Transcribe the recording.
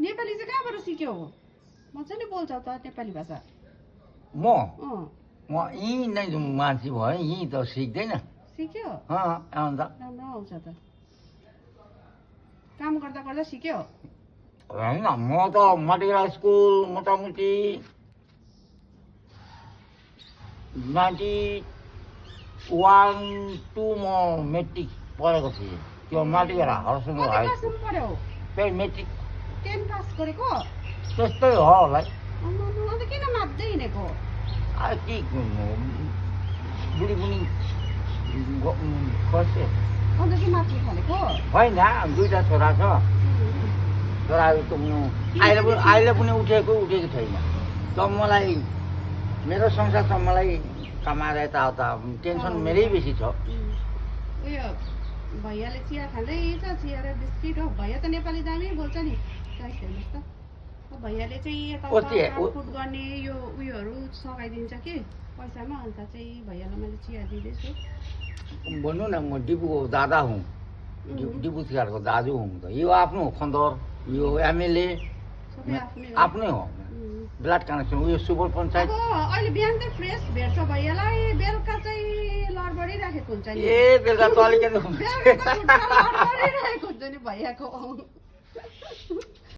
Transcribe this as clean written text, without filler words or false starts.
नेपाली चाहिँ कहाँबाट सिक्यौ मजाले बोल्छौ त नेपाली भाषा म यहीँ नै मान्छे भयो यहीँ त सिक्दैन सिक्यो अन्त राम्रो आउँछ त काम गर्दा गर्दा सिक्यो होइन म त मटेरा स्कुल मोटामोटी 91-2 म मेट्रिक पढेको थिएँ त्यो मटेरा हरसम्म पढ्यौ त्यही मेट्रिक 10 पास गरेको त्यस्तै हो होला अन्त किन मात्दै हिँडेको के बुढी पनि खस्यो अन्त के मात्रै थालेको होइन 2टा छोरा छ छोराहरू त अहिले पनि उठेको छैन त मलाई मेरो संसार त मलाई कमाएर यताउता टेन्सन मेरै बेसी छ उयो भैयाले चिया खाँदै छ चिया र बिस्किट हो भैया त नेपाली दामी बोल्छ नि हेर्नुहोस् त भैयाले चाहिँ यताउता गर्ने यो उयोहरू सघाइदिन्छ कि पैसामा अन्त चाहिँ भैयालाई मैले चिया दिँदैछु भन्नु न म डिपुको दादा हुँ डिपु तिहारको दाजु हुँ त यो आफ्नो खन्दर यो एमएलए आफ्नै हो ब्लड कनेक्सन उयो सुपर पञ्चायत अहिले बिहान चाहिँ फ्रेस भेट्छ भैयालाई बेलुका चाहिँ लडबडिराखेको हुन्छ नि बेलुका त अलिकति लडबडिराखेको हुन्छ नि भैयाको